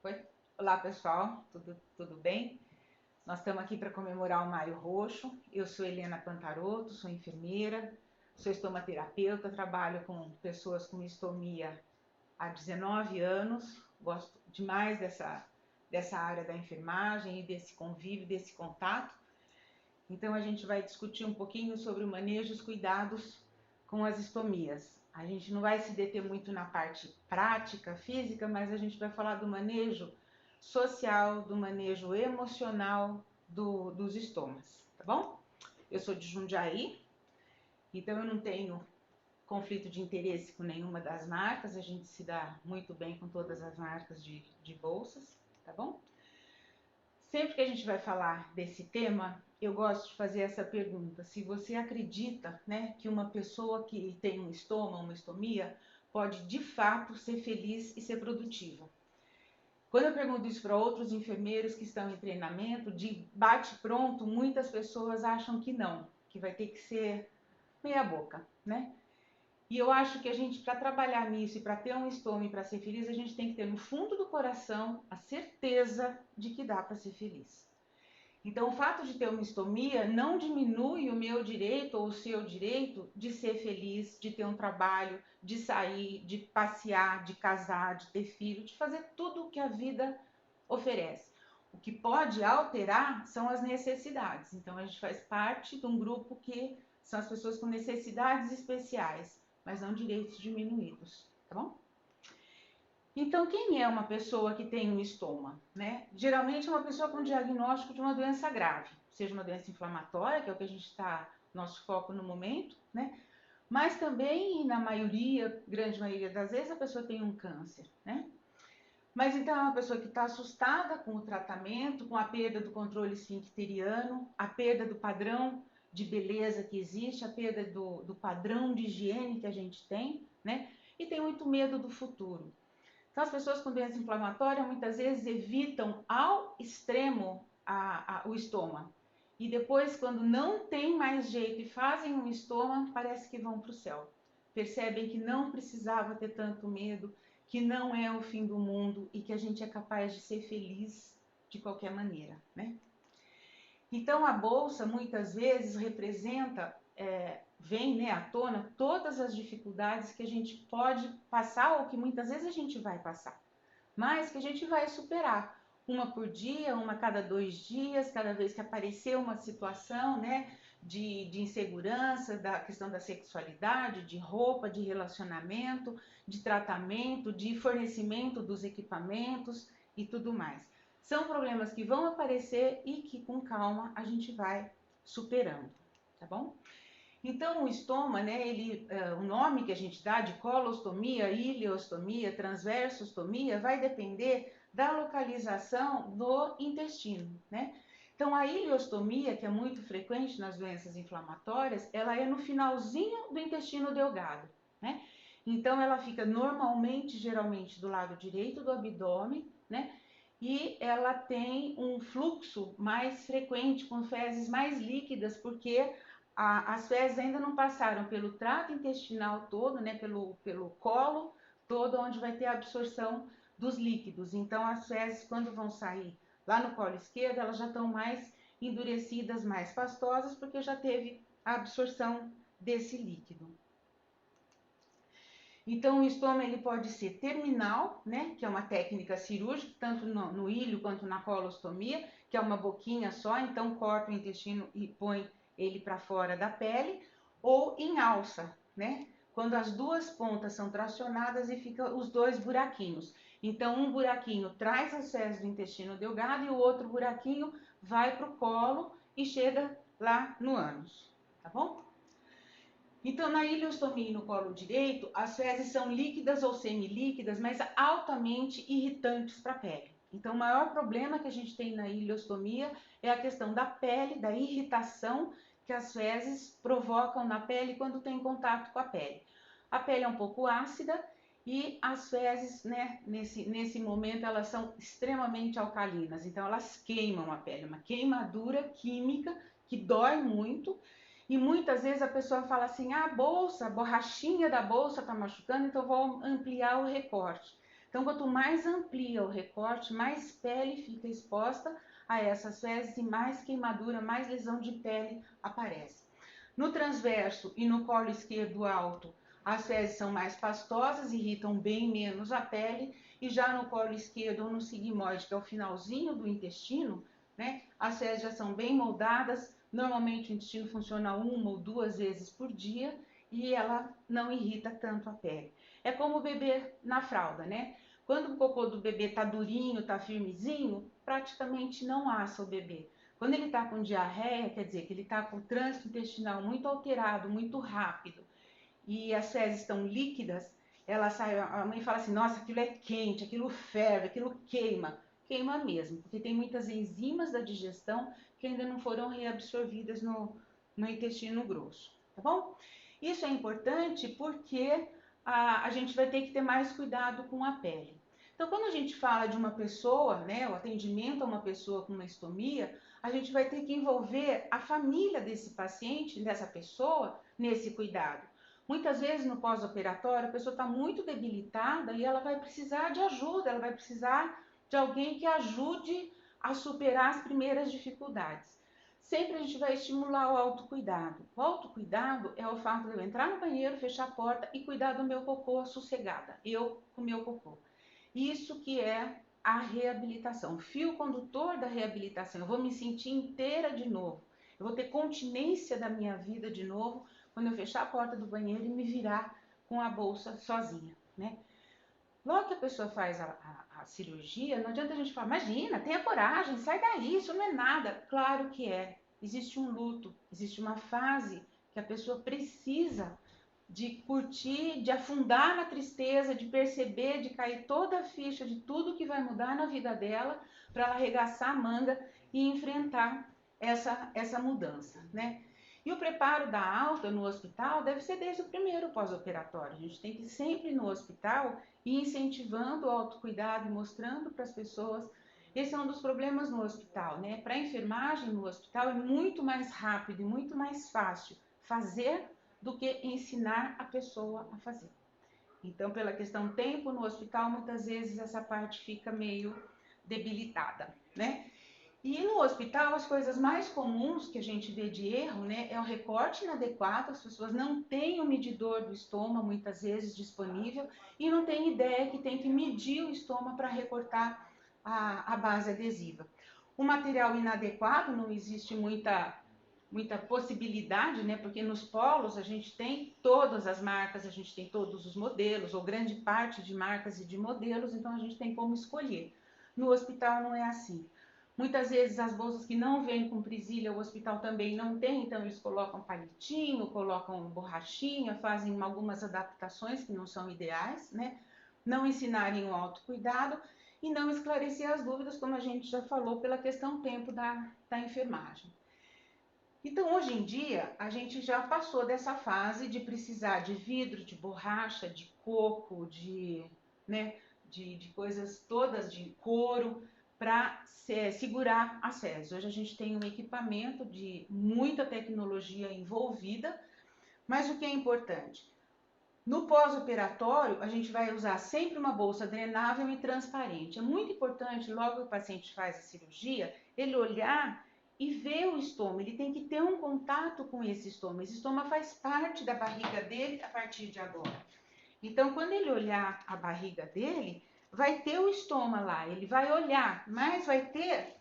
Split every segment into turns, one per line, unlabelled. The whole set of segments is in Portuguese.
Oi. Olá, pessoal, tudo bem? Nós estamos aqui para comemorar o Maio Roxo. Eu sou Helena Pantaroto, sou enfermeira, sou estomaterapeuta, trabalho com pessoas com estomia há 19 anos. Gosto demais dessa área da enfermagem e desse convívio, desse contato. Então, a gente vai discutir um pouquinho sobre o manejo e os cuidados com as estomias. A gente não vai se deter muito na parte prática, física, mas a gente vai falar do manejo social, do manejo emocional dos estomas, tá bom? Eu sou de Jundiaí, então eu não tenho conflito de interesse com nenhuma das marcas, a gente se dá muito bem com todas as marcas de bolsas, tá bom? Sempre que a gente vai falar desse tema, eu gosto de fazer essa pergunta: se você acredita, né, que uma pessoa que tem um estoma, uma estomia, pode de fato ser feliz e ser produtiva. Quando eu pergunto isso para outros enfermeiros que estão em treinamento, de bate-pronto, muitas pessoas acham que não, que vai ter que ser meia boca, né? E eu acho que a gente, para trabalhar nisso e para ter um estômago e para ser feliz, a gente tem que ter no fundo do coração a certeza de que dá para ser feliz. Então, o fato de ter uma estomia não diminui o meu direito ou o seu direito de ser feliz, de ter um trabalho, de sair, de passear, de casar, de ter filho, de fazer tudo o que a vida oferece. O que pode alterar são as necessidades. Então, a gente faz parte de um grupo que são as pessoas com necessidades especiais, mas não direitos diminuídos, tá bom? Então, quem é uma pessoa que tem um estoma, né? Geralmente é uma pessoa com diagnóstico de uma doença grave, seja uma doença inflamatória, que é o que a gente está, nosso foco no momento, né? Mas também, na maioria, grande maioria das vezes, a pessoa tem um câncer, né? Mas então é uma pessoa que está assustada com o tratamento, com a perda do controle esfincteriano, a perda do padrão de beleza que existe, a perda do padrão de higiene que a gente tem, né? E tem muito medo do futuro. Então, as pessoas com doença inflamatória muitas vezes evitam ao extremo o estômago. E depois, quando não tem mais jeito e fazem um estômago, parece que vão para o céu. Percebem que não precisava ter tanto medo, que não é o fim do mundo e que a gente é capaz de ser feliz de qualquer maneira, né? Então, a bolsa muitas vezes representa, vem, né, à tona todas as dificuldades que a gente pode passar ou que muitas vezes a gente vai passar, mas que a gente vai superar. Uma por dia, uma a cada 2 dias, cada vez que aparecer uma situação, né, de insegurança, da questão da sexualidade, de roupa, de relacionamento, de tratamento, de fornecimento dos equipamentos e tudo mais. São problemas que vão aparecer e que com calma a gente vai superando, tá bom? Então, o estoma, né, o nome que a gente dá de colostomia, ileostomia, transversostomia, vai depender da localização do intestino, né? Então, a ileostomia, que é muito frequente nas doenças inflamatórias, ela é no finalzinho do intestino delgado, né? Então, ela fica normalmente, geralmente, do lado direito do abdômen, né? E ela tem um fluxo mais frequente, com fezes mais líquidas, porque as fezes ainda não passaram pelo trato intestinal todo, né, pelo colo todo, onde vai ter a absorção dos líquidos. Então, as fezes, quando vão sair lá no colo esquerdo, elas já estão mais endurecidas, mais pastosas, porque já teve a absorção desse líquido. Então, o estômago ele pode ser terminal, né, que é uma técnica cirúrgica, tanto no ilho quanto na colostomia, que é uma boquinha só, então corta o intestino e põe ele para fora da pele, ou em alça, né, quando as duas pontas são tracionadas e fica os dois buraquinhos. Então, um buraquinho traz as fezes do intestino delgado e o outro buraquinho vai para o colo e chega lá no ânus, tá bom? Então, na ileostomia e no colo direito, as fezes são líquidas ou semilíquidas, mas altamente irritantes para a pele. Então, o maior problema que a gente tem na ileostomia é a questão da pele, da irritação que as fezes provocam na pele quando tem contato com a pele. A pele é um pouco ácida e as fezes, né, nesse momento, elas são extremamente alcalinas. Então, elas queimam a pele, uma queimadura química que dói muito. E muitas vezes a pessoa fala assim, a bolsa, a borrachinha da bolsa está machucando, então vou ampliar o recorte. Então, quanto mais amplia o recorte, mais pele fica exposta a essas fezes e mais queimadura, mais lesão de pele aparece. No transverso e no colo esquerdo alto, as fezes são mais pastosas, irritam bem menos a pele, e já no colo esquerdo ou no sigmoide, que é o finalzinho do intestino, né, as fezes já são bem moldadas. Normalmente o intestino funciona 1 ou 2 vezes por dia e ela não irrita tanto a pele. É como o bebê na fralda, né? Quando o cocô do bebê tá durinho, tá firmezinho, praticamente não assa o bebê. Quando ele tá com diarreia, quer dizer que ele tá com o trânsito intestinal muito alterado, muito rápido, e as fezes estão líquidas, ela sai, a mãe fala assim, nossa, aquilo é quente, aquilo ferve, aquilo queima. Queima mesmo, porque tem muitas enzimas da digestão que ainda não foram reabsorvidas no intestino grosso, tá bom? Isso é importante porque a gente vai ter que ter mais cuidado com a pele. Então, quando a gente fala de uma pessoa, né, o atendimento a uma pessoa com uma estomia, a gente vai ter que envolver a família desse paciente, dessa pessoa, nesse cuidado. Muitas vezes no pós-operatório a pessoa está muito debilitada e ela vai precisar de ajuda, ela vai precisar de alguém que ajude a superar as primeiras dificuldades. Sempre a gente vai estimular o autocuidado. O autocuidado é o fato de eu entrar no banheiro, fechar a porta e cuidar do meu cocô sossegada, eu com o meu cocô. Isso que é a reabilitação, o fio condutor da reabilitação. Eu vou me sentir inteira de novo, eu vou ter continência da minha vida de novo quando eu fechar a porta do banheiro e me virar com a bolsa sozinha, né? Logo que a pessoa faz a cirurgia, não adianta a gente falar, imagina, tenha coragem, sai daí, isso não é nada. Claro que é. Existe um luto, existe uma fase que a pessoa precisa de curtir, de afundar na tristeza, de perceber, de cair toda a ficha de tudo que vai mudar na vida dela, para ela arregaçar a manga e enfrentar essa mudança, né? E o preparo da alta no hospital deve ser desde o primeiro pós-operatório. A gente tem que ir sempre no hospital e incentivando o autocuidado e mostrando para as pessoas. Esse é um dos problemas no hospital, né? Para a enfermagem no hospital é muito mais rápido e muito mais fácil fazer do que ensinar a pessoa a fazer. Então, pela questão tempo no hospital, muitas vezes essa parte fica meio debilitada, né? E no hospital, as coisas mais comuns que a gente vê de erro, né, é o recorte inadequado, as pessoas não têm o medidor do estômago, muitas vezes, disponível, e não têm ideia que tem que medir o estômago para recortar a base adesiva. O material inadequado, não existe muita possibilidade, né, porque nos polos a gente tem todas as marcas, a gente tem todos os modelos, ou grande parte de marcas e de modelos, então a gente tem como escolher. No hospital não é assim. Muitas vezes as bolsas que não vêm com presilha, o hospital também não tem, então eles colocam palitinho, colocam borrachinha, fazem algumas adaptações que não são ideais, né? Não ensinarem o autocuidado e não esclarecer as dúvidas, como a gente já falou, pela questão tempo da enfermagem. Então, hoje em dia, a gente já passou dessa fase de precisar de vidro, de borracha, de coco, né, de coisas todas de couro, para segurar as fezes. Hoje a gente tem um equipamento de muita tecnologia envolvida, mas o que é importante? No pós-operatório, a gente vai usar sempre uma bolsa drenável e transparente. É muito importante, logo que o paciente faz a cirurgia, ele olhar e ver o estômago. Ele tem que ter um contato com esse estômago. Esse estômago faz parte da barriga dele a partir de agora. Então, quando ele olhar a barriga dele, vai ter o estômago lá, ele vai olhar, mas vai ter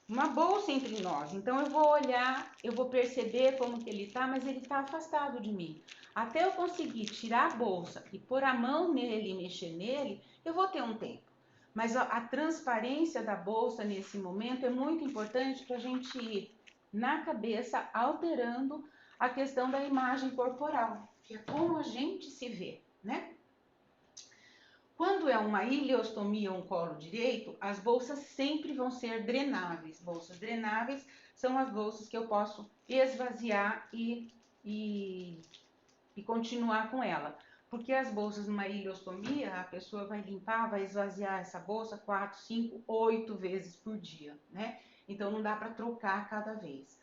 uma bolsa entre nós. Então, eu vou olhar, eu vou perceber como que ele está, mas ele está afastado de mim. Até eu conseguir tirar a bolsa e pôr a mão nele e mexer nele, eu vou ter um tempo. Mas a transparência da bolsa nesse momento é muito importante para a gente ir na cabeça alterando a questão da imagem corporal, que é como a gente se vê, né? Quando é uma ileostomia ou um colo direito, as bolsas sempre vão ser drenáveis. Bolsas drenáveis são as bolsas que eu posso esvaziar e continuar com ela. Porque as bolsas numa ileostomia, a pessoa vai limpar, vai esvaziar essa bolsa 4, 5, 8 vezes por dia, né? Então não dá para trocar cada vez.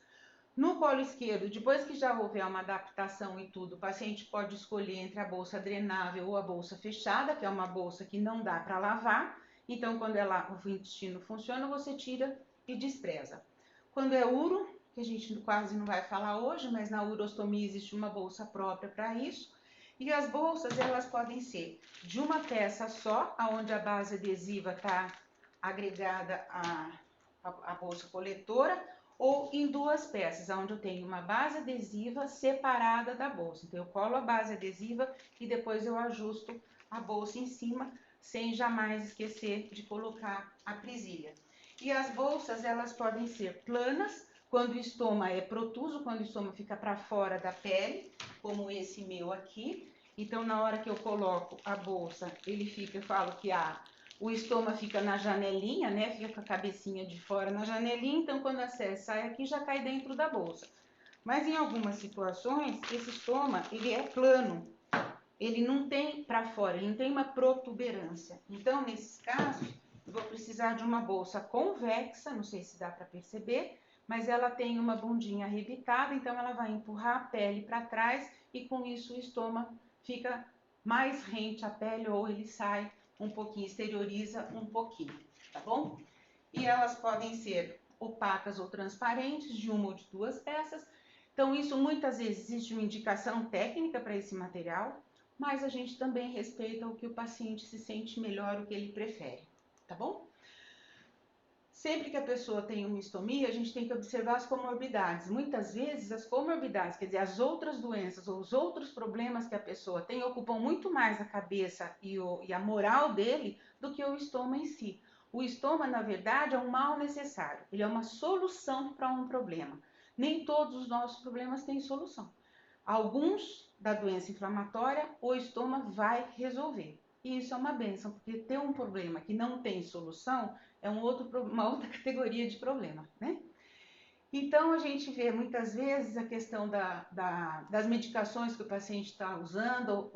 No colo esquerdo, depois que já houver uma adaptação e tudo, o paciente pode escolher entre a bolsa drenável ou a bolsa fechada, que é uma bolsa que não dá para lavar. Então, quando o intestino funciona, você tira e despreza. Quando é uro, que a gente quase não vai falar hoje, mas na urostomia existe uma bolsa própria para isso. E as bolsas, elas podem ser de uma peça só, onde a base adesiva está agregada à bolsa coletora, ou em duas peças, onde eu tenho uma base adesiva separada da bolsa. Então, eu colo a base adesiva e depois eu ajusto a bolsa em cima, sem jamais esquecer de colocar a presilha. E as bolsas, elas podem ser planas, quando o estômago é protuso, quando o estômago fica para fora da pele, como esse meu aqui. Então, na hora que eu coloco a bolsa, ele fica, eu falo que o estômago fica na janelinha, né? Fica com a cabecinha de fora na janelinha, então quando a sese sai aqui, já cai dentro da bolsa. Mas em algumas situações, esse estômago, ele é plano. Ele não tem para fora, ele não tem uma protuberância. Então, nesses casos, eu vou precisar de uma bolsa convexa, não sei se dá para perceber, mas ela tem uma bundinha arrebitada, então ela vai empurrar a pele para trás e com isso o estômago fica mais rente à pele ou ele sai um pouquinho, exterioriza um pouquinho, tá bom? E elas podem ser opacas ou transparentes, de uma ou de duas peças. Então, isso muitas vezes existe uma indicação técnica para esse material, mas a gente também respeita o que o paciente se sente melhor, o que ele prefere, tá bom? Sempre que a pessoa tem uma estomia, a gente tem que observar as comorbidades. Muitas vezes as comorbidades, quer dizer, as outras doenças ou os outros problemas que a pessoa tem ocupam muito mais a cabeça e a moral dele do que o estômago em si. O estômago, na verdade, é um mal necessário. Ele é uma solução para um problema. Nem todos os nossos problemas têm solução. Alguns da doença inflamatória, o estômago vai resolver. E isso é uma bênção, porque ter um problema que não tem solução é uma outra categoria de problema, né? Então, a gente vê muitas vezes a questão das medicações que o paciente está usando,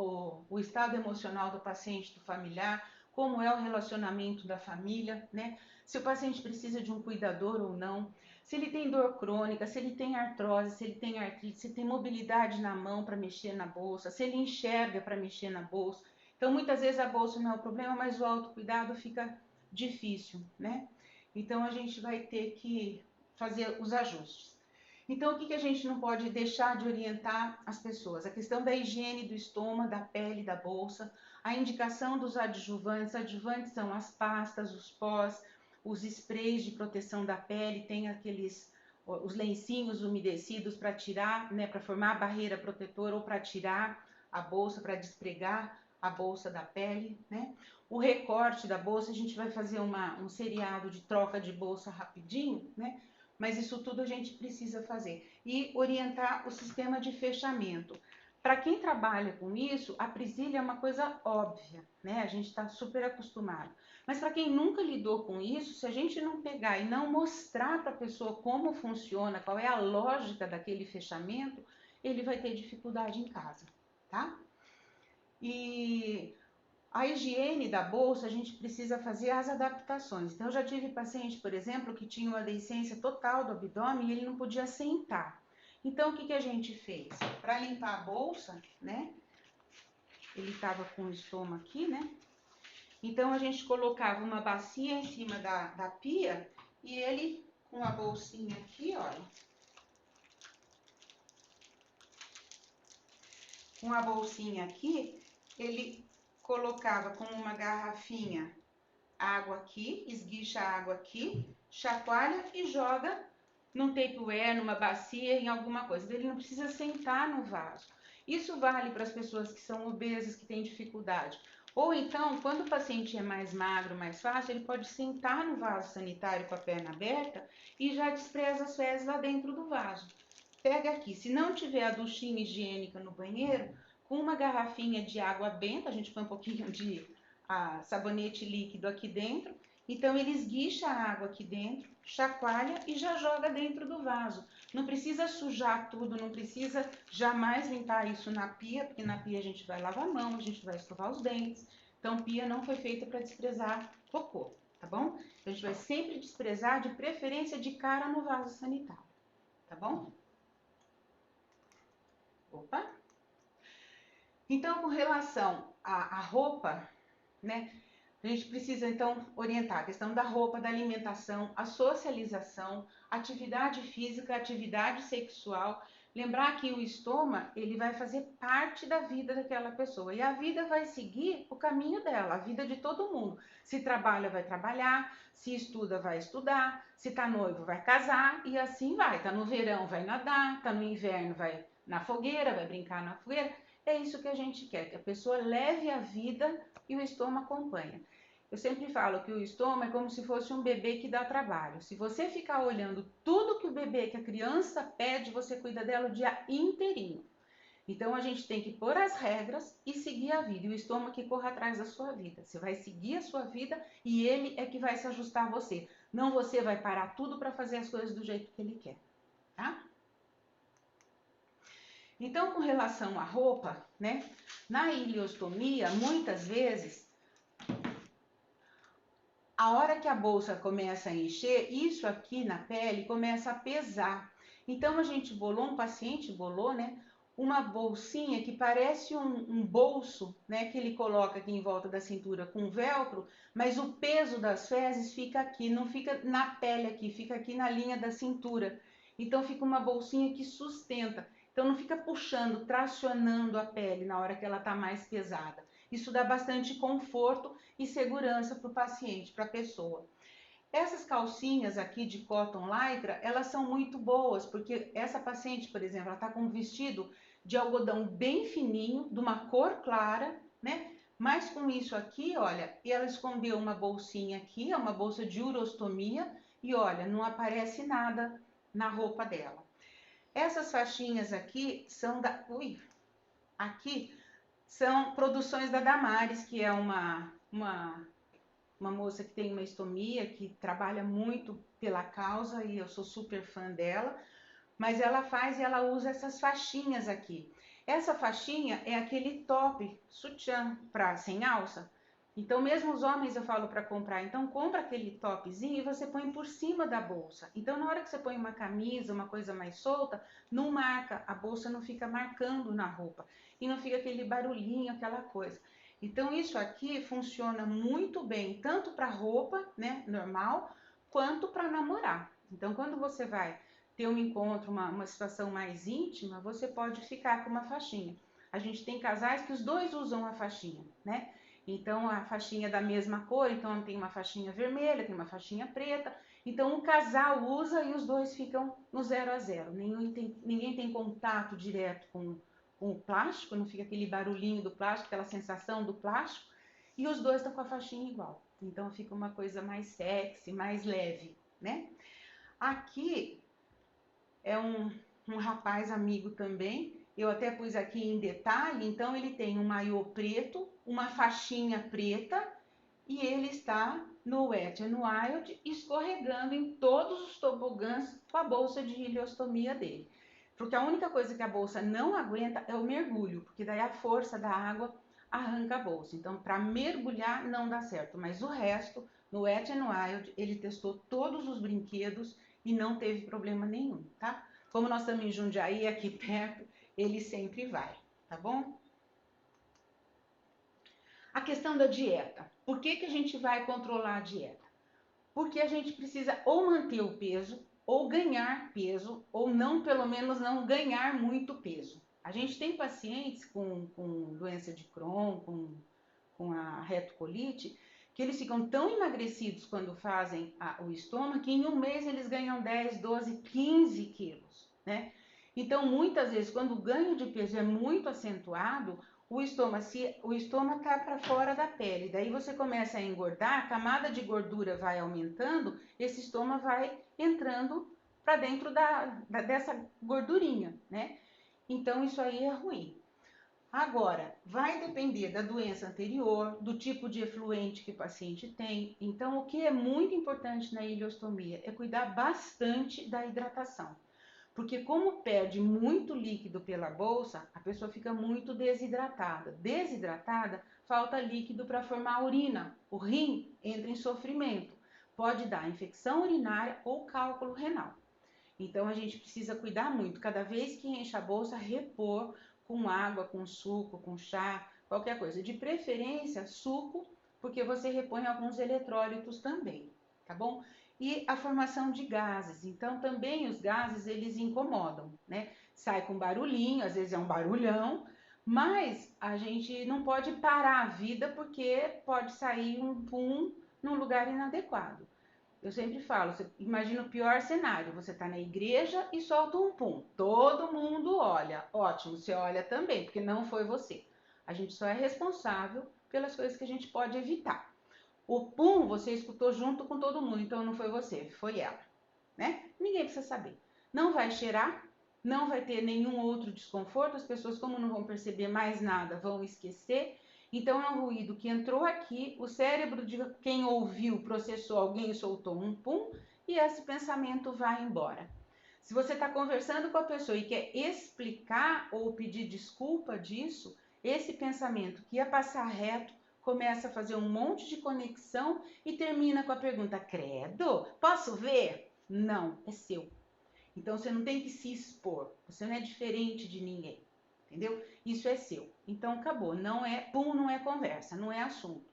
o estado emocional do paciente, do familiar, como é o relacionamento da família, né? Se o paciente precisa de um cuidador ou não, se ele tem dor crônica, se ele tem artrose, se ele tem artrite, se tem mobilidade na mão para mexer na bolsa, se ele enxerga para mexer na bolsa. Então, muitas vezes a bolsa não é o problema, mas o autocuidado fica difícil, né? Então, a gente vai ter que fazer os ajustes. Então, o que a gente não pode deixar de orientar as pessoas? A questão da higiene do estômago, da pele, da bolsa, a indicação dos adjuvantes. Adjuvantes são as pastas, os pós, os sprays de proteção da pele, tem os lencinhos umedecidos para tirar, né, para formar a barreira protetora ou para tirar a bolsa, para despregar a bolsa da pele, né? O recorte da bolsa, a gente vai fazer um seriado de troca de bolsa rapidinho, né? Mas isso tudo a gente precisa fazer. E orientar o sistema de fechamento. Para quem trabalha com isso, a presilha é uma coisa óbvia, né? A gente está super acostumado. Mas para quem nunca lidou com isso, se a gente não pegar e não mostrar para a pessoa como funciona, qual é a lógica daquele fechamento, ele vai ter dificuldade em casa, tá? E a higiene da bolsa, a gente precisa fazer as adaptações. Então, eu já tive paciente, por exemplo, que tinha uma deiscência total do abdômen e ele não podia sentar. Então, o que a gente fez? Para limpar a bolsa, né? Ele estava com o estômago aqui, né? Então, a gente colocava uma bacia em cima da pia e ele, com a bolsinha aqui, olha. Com a bolsinha aqui, ele colocava com uma garrafinha água aqui, esguicha a água aqui, chacoalha e joga num tapeware, numa bacia, em alguma coisa. Ele não precisa sentar no vaso. Isso vale para as pessoas que são obesas, que têm dificuldade. Ou então, quando o paciente é mais magro, mais fácil, ele pode sentar no vaso sanitário com a perna aberta e já despreza as fezes lá dentro do vaso. Pega aqui, se não tiver a duchinha higiênica no banheiro, com uma garrafinha de água benta, a gente põe um pouquinho de sabonete líquido aqui dentro, então ele esguicha a água aqui dentro, chacoalha e já joga dentro do vaso. Não precisa sujar tudo, não precisa jamais limpar isso na pia, porque na pia a gente vai lavar a mão, a gente vai escovar os dentes. Então, pia não foi feita para desprezar cocô, tá bom? Então, a gente vai sempre desprezar, de preferência de cara no vaso sanitário, tá bom? Opa! Então, com relação à roupa, né? A gente precisa, então, orientar a questão da roupa, da alimentação, a socialização, atividade física, atividade sexual. Lembrar que o estômago, ele vai fazer parte da vida daquela pessoa. E a vida vai seguir o caminho dela, a vida de todo mundo. Se trabalha, vai trabalhar. Se estuda, vai estudar. Se tá noivo, vai casar. E assim vai. Tá no verão, vai nadar. Tá no inverno, vai na fogueira, vai brincar na fogueira. É isso que a gente quer, que a pessoa leve a vida e o estômago acompanha. Eu sempre falo que o estômago é como se fosse um bebê que dá trabalho. Se você ficar olhando tudo que o bebê, que a criança pede, você cuida dela o dia inteirinho. Então a gente tem que pôr as regras e seguir a vida. E o estômago que corre atrás da sua vida. Você vai seguir a sua vida e ele é que vai se ajustar a você. Não você vai parar tudo para fazer as coisas do jeito que ele quer, tá? Então, com relação à roupa, né? Na ileostomia, muitas vezes a hora que a bolsa começa a encher, isso aqui na pele começa a pesar. Então a gente bolou, um paciente bolou, né? Uma bolsinha que parece um bolso, né? Que ele coloca aqui em volta da cintura com velcro, mas o peso das fezes fica aqui, não fica na pele aqui, fica aqui na linha da cintura. Então fica uma bolsinha que sustenta. Então não fica puxando, tracionando a pele na hora que ela está mais pesada. Isso dá bastante conforto e segurança para o paciente, para a pessoa. Essas calcinhas aqui de cotton lycra, elas são muito boas, porque essa paciente, por exemplo, ela está com um vestido de algodão bem fininho, de uma cor clara, né? Mas com isso aqui, olha, ela escondeu uma bolsinha aqui, é uma bolsa de urostomia, e olha, não aparece nada na roupa dela. Essas faixinhas aqui são da... Ui! Aqui são produções da Damares, que é uma moça que tem uma estomia, que trabalha muito pela causa e eu sou super fã dela, mas ela faz e ela usa essas faixinhas aqui. Essa faixinha é aquele top sutiã para sem alça. Então, mesmo os homens eu falo para comprar, então compra aquele topzinho e você põe por cima da bolsa. Então, na hora que você põe uma camisa, uma coisa mais solta, não marca, a bolsa não fica marcando na roupa e não fica aquele barulhinho, aquela coisa. Então, isso aqui funciona muito bem, tanto para roupa, né, normal, quanto para namorar. Então, quando você vai ter um encontro, uma situação mais íntima, você pode ficar com uma faixinha. A gente tem casais que os dois usam a faixinha, né? Então, a faixinha é da mesma cor, então tem uma faixinha vermelha, tem uma faixinha preta. Então, o casal usa e os dois ficam no 0 a 0. Ninguém tem contato direto com o plástico, não fica aquele barulhinho do plástico, aquela sensação do plástico. E os dois estão com a faixinha igual. Então, fica uma coisa mais sexy, mais leve, né? Aqui é um rapaz amigo também, eu até pus aqui em detalhe, então ele tem um maiô preto, uma faixinha preta e ele está no Wet n Wild escorregando em todos os tobogãs com a bolsa de ileostomia dele. Porque a única coisa que a bolsa não aguenta é o mergulho, porque daí a força da água arranca a bolsa. Então, para mergulhar não dá certo, mas o resto, no Wet n Wild, ele testou todos os brinquedos e não teve problema nenhum, tá? Como nós estamos em Jundiaí, aqui perto, ele sempre vai, tá bom? A questão da dieta. Por que a gente vai controlar a dieta? Porque a gente precisa ou manter o peso, ou ganhar peso, ou não, pelo menos não ganhar muito peso. A gente tem pacientes com doença de Crohn, com a retocolite, que eles ficam tão emagrecidos quando fazem o estômago, que em um mês eles ganham 10, 12, 15 quilos, né? Então, muitas vezes, quando o ganho de peso é muito acentuado, o estômago está para fora da pele. Daí você começa a engordar, a camada de gordura vai aumentando, esse estômago vai entrando para dentro dessa gordurinha, né? Então, isso aí é ruim. Agora, vai depender da doença anterior, do tipo de efluente que o paciente tem. Então, o que é muito importante na ileostomia é cuidar bastante da hidratação. Porque como perde muito líquido pela bolsa, a pessoa fica muito desidratada. Desidratada, falta líquido para formar urina. O rim entra em sofrimento. Pode dar infecção urinária ou cálculo renal. Então a gente precisa cuidar muito. Cada vez que enche a bolsa, repor com água, com suco, com chá, qualquer coisa. De preferência, suco, porque você repõe alguns eletrólitos também, tá bom? E a formação de gases. Então também os gases, eles incomodam, né? Sai com barulhinho, às vezes é um barulhão, mas a gente não pode parar a vida porque pode sair um pum num lugar inadequado. Eu sempre falo, você imagina o pior cenário, você está na igreja e solta um pum. Todo mundo olha. Ótimo, você olha também, porque não foi você. A gente só é responsável pelas coisas que a gente pode evitar. O pum você escutou junto com todo mundo, então não foi você, foi ela, né? Ninguém precisa saber. Não vai cheirar, não vai ter nenhum outro desconforto, as pessoas, como não vão perceber mais nada, vão esquecer. Então é um ruído que entrou aqui, o cérebro de quem ouviu processou, alguém soltou um pum e esse pensamento vai embora. Se você está conversando com a pessoa e quer explicar ou pedir desculpa disso, esse pensamento que ia passar reto começa a fazer um monte de conexão e termina com a pergunta: credo, posso ver? Não, é seu. Então você não tem que se expor, você não é diferente de ninguém, entendeu? Isso é seu. Então acabou, não é, pum, não é conversa, não é assunto.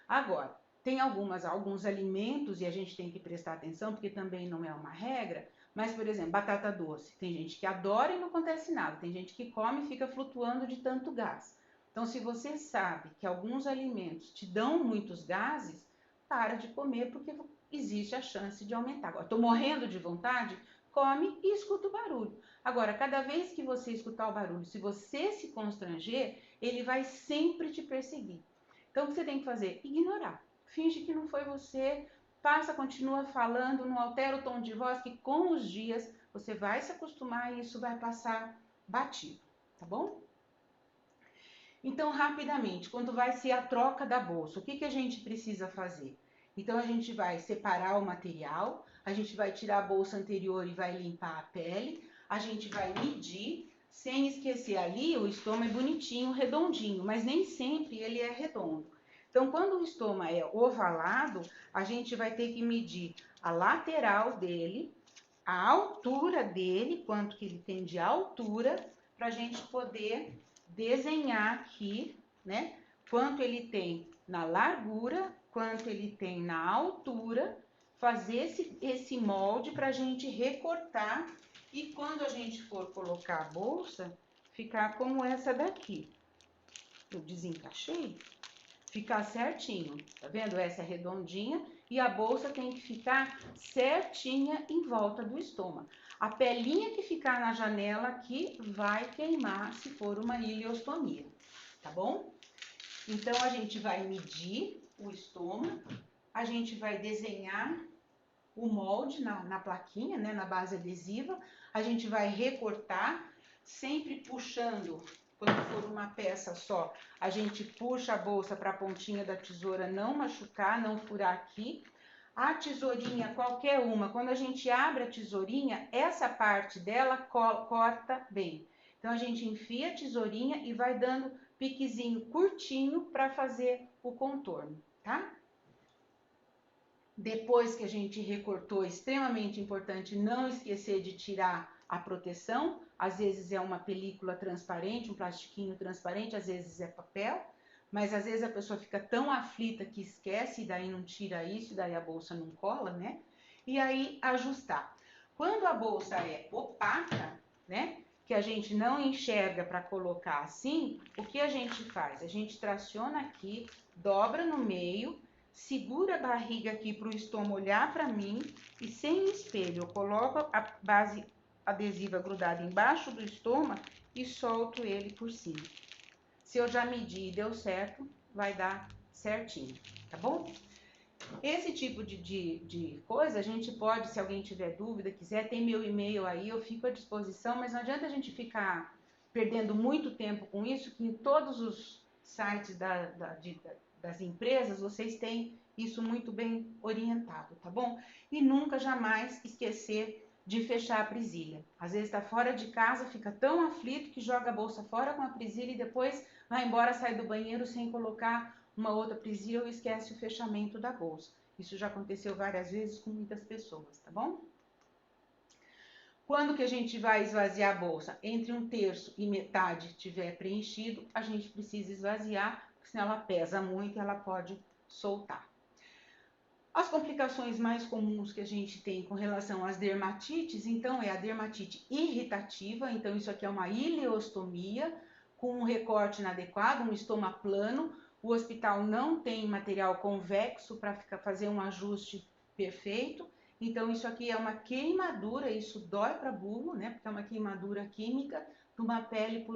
Agora, tem alguns alimentos e a gente tem que prestar atenção porque também não é uma regra, mas por exemplo, batata doce, tem gente que adora e não acontece nada, tem gente que come e fica flutuando de tanto gás. Então, se você sabe que alguns alimentos te dão muitos gases, para de comer porque existe a chance de aumentar. Agora, estou morrendo de vontade, come e escuta o barulho. Agora, cada vez que você escutar o barulho, se você se constranger, ele vai sempre te perseguir. Então, o que você tem que fazer? Ignorar. Finge que não foi você, passa, continua falando, não altera o tom de voz, que com os dias você vai se acostumar e isso vai passar batido, tá bom? Então, rapidamente, quando vai ser a troca da bolsa, o que a gente precisa fazer? Então, a gente vai separar o material, a gente vai tirar a bolsa anterior e vai limpar a pele, a gente vai medir, sem esquecer ali, o estômago é bonitinho, redondinho, mas nem sempre ele é redondo. Então, quando o estômago é ovalado, a gente vai ter que medir a lateral dele, a altura dele, quanto que ele tem de altura, para a gente poder desenhar aqui, né? Quanto ele tem na largura, quanto ele tem na altura, fazer esse molde para a gente recortar e quando a gente for colocar a bolsa, ficar como essa daqui. Eu desencaixei, ficar certinho, tá vendo? Essa é redondinha e a bolsa tem que ficar certinha em volta do estômago. A pelinha que ficar na janela aqui vai queimar se for uma ileostomia, tá bom? Então a gente vai medir o estômago, a gente vai desenhar o molde na plaquinha, né, na base adesiva, a gente vai recortar, sempre puxando. Quando for uma peça só, a gente puxa a bolsa para a pontinha da tesoura não machucar, não furar aqui. A tesourinha, qualquer uma, quando a gente abre a tesourinha, essa parte dela corta bem. Então, a gente enfia a tesourinha e vai dando piquezinho curtinho para fazer o contorno, tá? Depois que a gente recortou, é extremamente importante não esquecer de tirar a proteção. Às vezes é uma película transparente, um plastiquinho transparente, às vezes é papel. Mas às vezes a pessoa fica tão aflita que esquece e daí não tira isso, e daí a bolsa não cola, né? E aí ajustar. Quando a bolsa é opaca, né? Que a gente não enxerga para colocar assim, o que a gente faz? A gente traciona aqui, dobra no meio, segura a barriga aqui para o estômago olhar para mim e sem espelho eu coloco a base adesiva grudada embaixo do estômago e solto ele por cima. Se eu já medi e deu certo, vai dar certinho, tá bom? Esse tipo de coisa a gente pode, se alguém tiver dúvida, quiser, tem meu e-mail aí, eu fico à disposição, mas não adianta a gente ficar perdendo muito tempo com isso, que em todos os sites das empresas vocês têm isso muito bem orientado, tá bom? E nunca, jamais esquecer de fechar a presilha. Às vezes está fora de casa, fica tão aflito que joga a bolsa fora com a presilha e depois vai embora, sai do banheiro sem colocar uma outra presilha ou esquece o fechamento da bolsa. Isso já aconteceu várias vezes com muitas pessoas, tá bom? Quando que a gente vai esvaziar a bolsa? Entre 1/3 e metade estiver preenchido, a gente precisa esvaziar, porque senão ela pesa muito e ela pode soltar. As complicações mais comuns que a gente tem com relação às dermatites, então, é a dermatite irritativa, então isso aqui é uma ileostomia, com um recorte inadequado, um estoma plano, o hospital não tem material convexo para fazer um ajuste perfeito, então isso aqui é uma queimadura, isso dói para burro, né, porque é uma queimadura química de uma pele por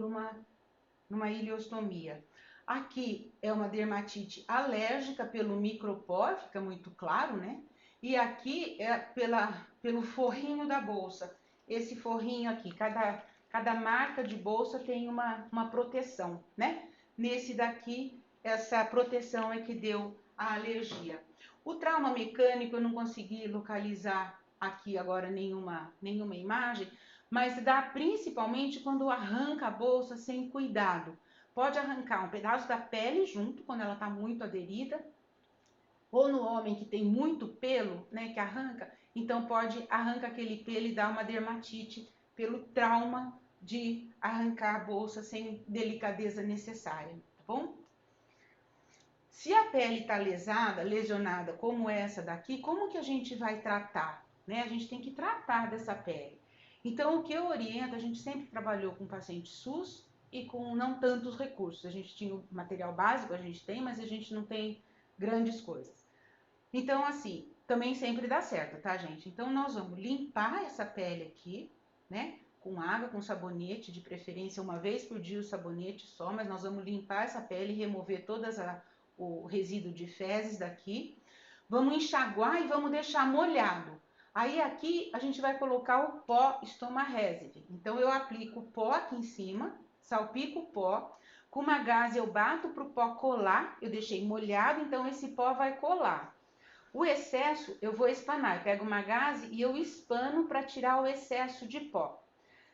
numa ileostomia. Aqui é uma dermatite alérgica pelo micropó, fica muito claro, né? E aqui é pelo forrinho da bolsa. Esse forrinho aqui, cada marca de bolsa tem uma proteção, né? Nesse daqui, essa proteção é que deu a alergia. O trauma mecânico eu não consegui localizar aqui agora nenhuma imagem, mas dá principalmente quando arranca a bolsa sem cuidado. Pode arrancar um pedaço da pele junto, quando ela está muito aderida, ou no homem que tem muito pelo, né, que arranca, então arranca aquele pelo e dá uma dermatite pelo trauma de arrancar a bolsa sem delicadeza necessária, tá bom? Se a pele está lesionada como essa daqui, como que a gente vai tratar? Né? A gente tem que tratar dessa pele. Então, o que eu oriento, a gente sempre trabalhou com paciente SUS e com não tantos recursos. A gente tinha o material básico, a gente tem, mas a gente não tem grandes coisas. Então, assim, também sempre dá certo, tá, gente? Então, nós vamos limpar essa pele aqui, né? Com água, com sabonete, de preferência uma vez por dia o sabonete só, mas nós vamos limpar essa pele e remover o resíduo de fezes daqui. Vamos enxaguar e vamos deixar molhado. Aí aqui a gente vai colocar o pó Stomaresive. Então eu aplico o pó aqui em cima, salpico o pó, com uma gaze eu bato para o pó colar, eu deixei molhado, então esse pó vai colar. O excesso eu vou espanar, eu pego uma gaze e eu espano para tirar o excesso de pó.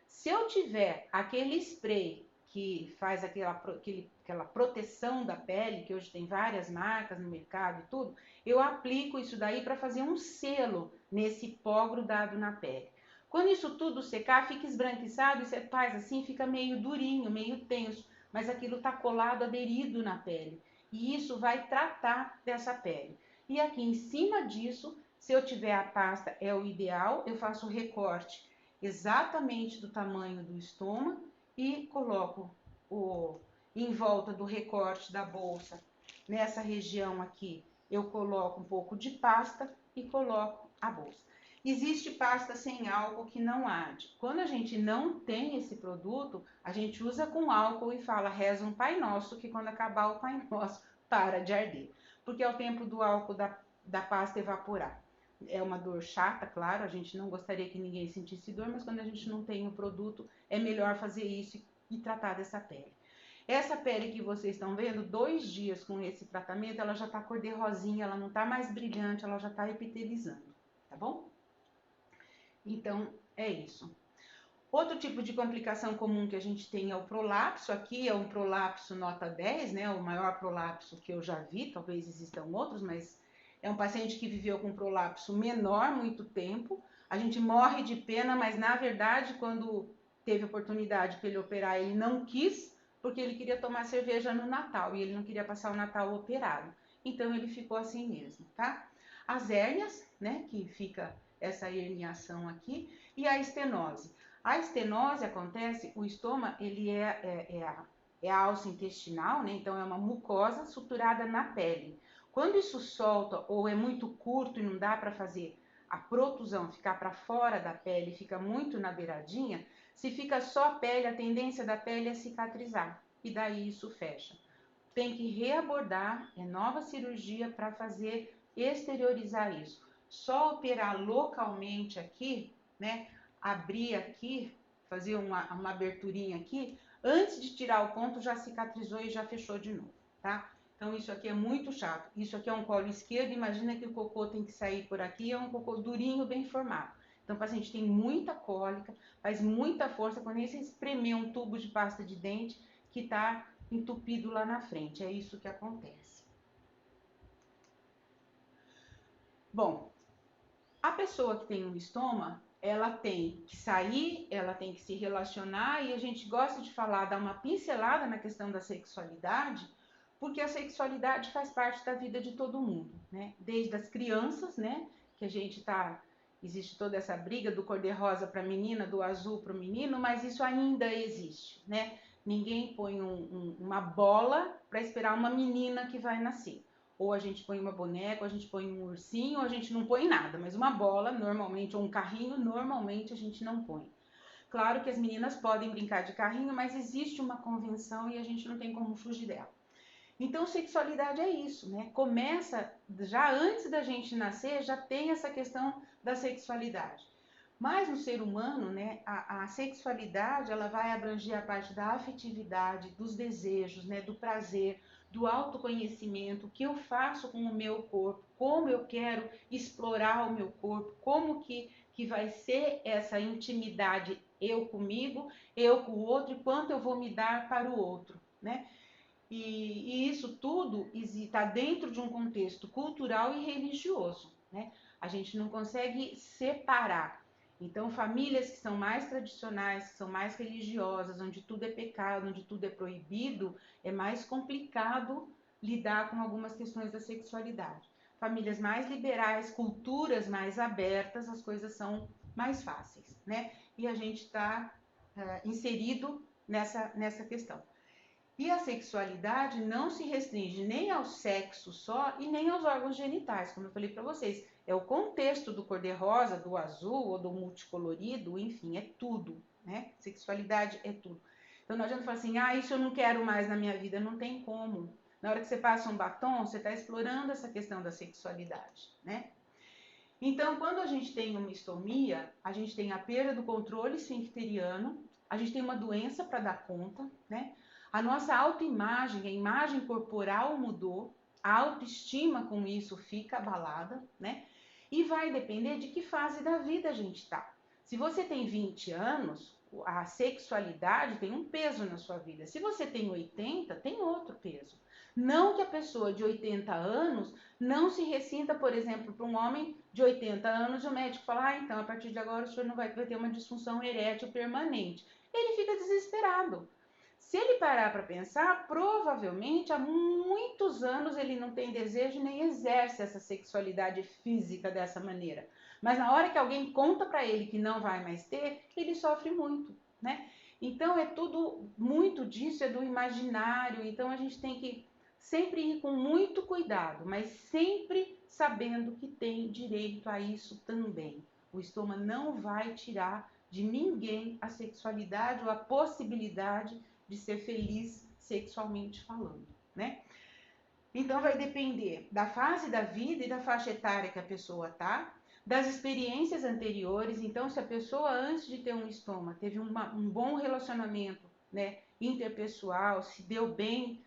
Se eu tiver aquele spray que faz aquela proteção da pele, que hoje tem várias marcas no mercado e tudo, eu aplico isso daí para fazer um selo nesse pó grudado na pele. Quando isso tudo secar, fica esbranquiçado e você faz assim, fica meio durinho, meio tenso, mas aquilo está colado, aderido na pele. E isso vai tratar dessa pele. E aqui em cima disso, se eu tiver a pasta, é o ideal, eu faço o recorte exatamente do tamanho do estômago e coloco em volta do recorte da bolsa, nessa região aqui, eu coloco um pouco de pasta e coloco a bolsa. Existe pasta sem álcool que não arde. Quando a gente não tem esse produto, a gente usa com álcool e fala, reza um Pai Nosso, que quando acabar o Pai Nosso, para de arder. Porque é o tempo do álcool da pasta evaporar. É uma dor chata, claro, a gente não gostaria que ninguém sentisse dor, mas quando a gente não tem o produto, é melhor fazer isso e tratar dessa pele. Essa pele que vocês estão vendo, 2 dias com esse tratamento, ela já está cor de rosinha, ela não está mais brilhante, ela já está epitelizando, tá bom? Então, é isso. Outro tipo de complicação comum que a gente tem é o prolapso. Aqui é um prolapso nota 10, né? O maior prolapso que eu já vi, talvez existam outros, mas é um paciente que viveu com prolapso menor muito tempo. A gente morre de pena, mas na verdade, quando teve oportunidade para ele operar, ele não quis, porque ele queria tomar cerveja no Natal e ele não queria passar o Natal operado. Então ele ficou assim mesmo, tá? As hérnias, né? Que fica essa herniação aqui, e a estenose. A estenose acontece, o estômago ele é a alça intestinal, né? Então é uma mucosa suturada na pele. Quando isso solta ou é muito curto e não dá para fazer a protusão, ficar para fora da pele, fica muito na beiradinha, se fica só a pele, a tendência da pele é cicatrizar e daí isso fecha. Tem que reabordar, é nova cirurgia para fazer exteriorizar isso. Só operar localmente aqui, né? Abrir aqui, fazer uma aberturinha aqui, antes de tirar o ponto já cicatrizou e já fechou de novo, tá? Então isso aqui é muito chato. Isso aqui é um colo esquerdo, imagina que o cocô tem que sair por aqui, é um cocô durinho, bem formado. Então o paciente tem muita cólica, faz muita força, quando você espremer um tubo de pasta de dente que está entupido lá na frente, é isso que acontece. Bom, a pessoa que tem um estoma, ela tem que sair, ela tem que se relacionar, e a gente gosta de falar, dar uma pincelada na questão da sexualidade, porque a sexualidade faz parte da vida de todo mundo, né? Desde as crianças, né? Que a gente tá, existe toda essa briga do cor-de-rosa para a menina, do azul para o menino, mas isso ainda existe, né? Ninguém põe uma bola para esperar uma menina que vai nascer. Ou a gente põe uma boneca, ou a gente põe um ursinho, ou a gente não põe nada, mas uma bola, normalmente, ou um carrinho, normalmente a gente não põe. Claro que as meninas podem brincar de carrinho, mas existe uma convenção e a gente não tem como fugir dela. Então, sexualidade é isso, né? Começa já antes da gente nascer, já tem essa questão da sexualidade. Mas no ser humano, né, a sexualidade, ela vai abranger a parte da afetividade, dos desejos, né, do prazer, do autoconhecimento, o que eu faço com o meu corpo, como eu quero explorar o meu corpo, como que vai ser essa intimidade eu comigo, eu com o outro, e quanto eu vou me dar para o outro, né? E isso tudo está dentro de um contexto cultural e religioso, né? A gente não consegue separar. Então, famílias que são mais tradicionais, que são mais religiosas, onde tudo é pecado, onde tudo é proibido, é mais complicado lidar com algumas questões da sexualidade. Famílias mais liberais, culturas mais abertas, as coisas são mais fáceis, né? E a gente está inserido nessa questão. E a sexualidade não se restringe nem ao sexo só e nem aos órgãos genitais, como eu falei para vocês. É o contexto do cor-de-rosa, do azul ou do multicolorido, enfim, é tudo, né? Sexualidade é tudo. Então não adianta falar assim, isso eu não quero mais na minha vida, não tem como. Na hora que você passa um batom, você está explorando essa questão da sexualidade, né? Então, quando a gente tem uma estomia, a gente tem a perda do controle esfincteriano, a gente tem uma doença para dar conta, né? A nossa autoimagem, a imagem corporal mudou, a autoestima com isso fica abalada, né? E vai depender de que fase da vida a gente está. Se você tem 20 anos, a sexualidade tem um peso na sua vida. Se você tem 80, tem outro peso. Não que a pessoa de 80 anos não se ressinta, por exemplo, para um homem de 80 anos e o médico fala, então, a partir de agora o senhor não vai ter uma disfunção erétil permanente. Ele fica desesperado. Se ele parar para pensar, provavelmente há muitos anos ele não tem desejo nem exerce essa sexualidade física dessa maneira. Mas na hora que alguém conta para ele que não vai mais ter, ele sofre muito, né? Então é tudo, muito disso é do imaginário, então a gente tem que sempre ir com muito cuidado, mas sempre sabendo que tem direito a isso também. O estômago não vai tirar de ninguém a sexualidade ou a possibilidade de ser feliz sexualmente falando, né? Então vai depender da fase da vida e da faixa etária que a pessoa tá, das experiências anteriores. Então, se a pessoa antes de ter um estômago teve um bom relacionamento, né, interpessoal, se deu bem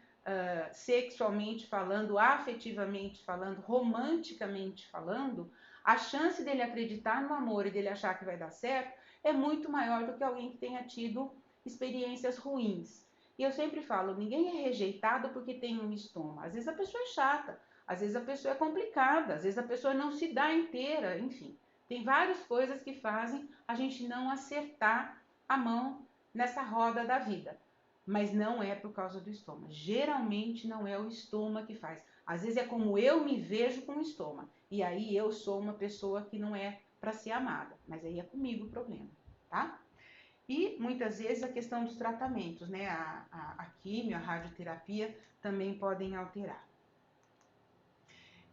sexualmente falando, afetivamente falando, romanticamente falando, a chance dele acreditar no amor e dele achar que vai dar certo é muito maior do que alguém que tenha tido experiências ruins. E eu sempre falo, ninguém é rejeitado porque tem um estômago. Às vezes a pessoa é chata, às vezes a pessoa é complicada, às vezes a pessoa não se dá inteira, enfim. Tem várias coisas que fazem a gente não acertar a mão nessa roda da vida. Mas não é por causa do estômago. Geralmente não é o estômago que faz. Às vezes é como eu me vejo com o estômago. E aí eu sou uma pessoa que não é para ser amada. Mas aí é comigo o problema, tá? E muitas vezes a questão dos tratamentos, né? A quimio, a radioterapia também podem alterar.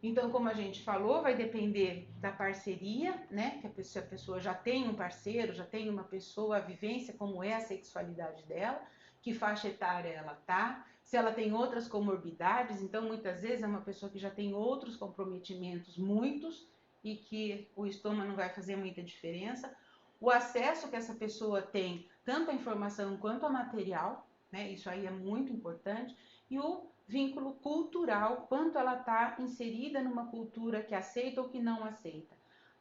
Então, como a gente falou, vai depender da parceria, né? Que se a pessoa já tem um parceiro, já tem uma pessoa, a vivência, como é a sexualidade dela, que faixa etária ela tá, se ela tem outras comorbidades, então muitas vezes é uma pessoa que já tem outros comprometimentos, muitos, e que o estômago não vai fazer muita diferença. O acesso que essa pessoa tem, tanto a informação quanto ao material, né? Isso aí é muito importante, e o vínculo cultural, quanto ela está inserida numa cultura que aceita ou que não aceita.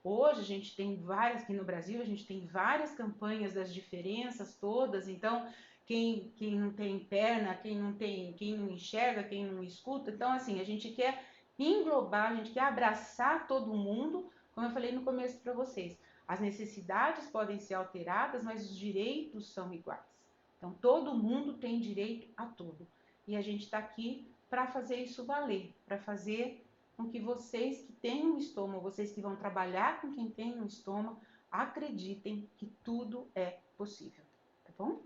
Hoje a gente tem várias, aqui no Brasil, a gente tem várias campanhas das diferenças todas, então quem não tem perna, quem não enxerga, quem não escuta, então assim, a gente quer englobar, a gente quer abraçar todo mundo, como eu falei no começo para vocês. As necessidades podem ser alteradas, mas os direitos são iguais. Então, todo mundo tem direito a tudo. E a gente está aqui para fazer isso valer, para fazer com que vocês que têm um estômago, vocês que vão trabalhar com quem tem um estômago, acreditem que tudo é possível, tá bom?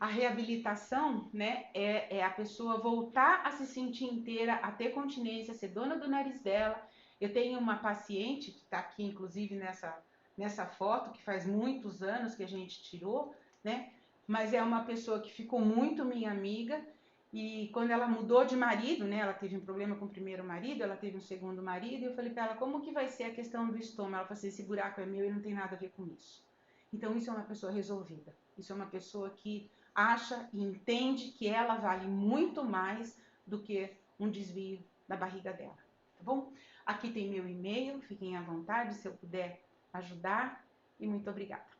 A reabilitação, né, é a pessoa voltar a se sentir inteira, a ter continência, a ser dona do nariz dela. Eu tenho uma paciente que está aqui, inclusive, nessa foto, que faz muitos anos que a gente tirou, né? Mas é uma pessoa que ficou muito minha amiga. E quando ela mudou de marido, né? Ela teve um problema com o primeiro marido, ela teve um segundo marido. E eu falei para ela, como que vai ser a questão do estômago? Ela falou assim, esse buraco é meu e não tem nada a ver com isso. Então, isso é uma pessoa resolvida. Isso é uma pessoa que acha e entende que ela vale muito mais do que um desvio da barriga dela, tá bom? Aqui tem meu e-mail, fiquem à vontade se eu puder ajudar e muito obrigada.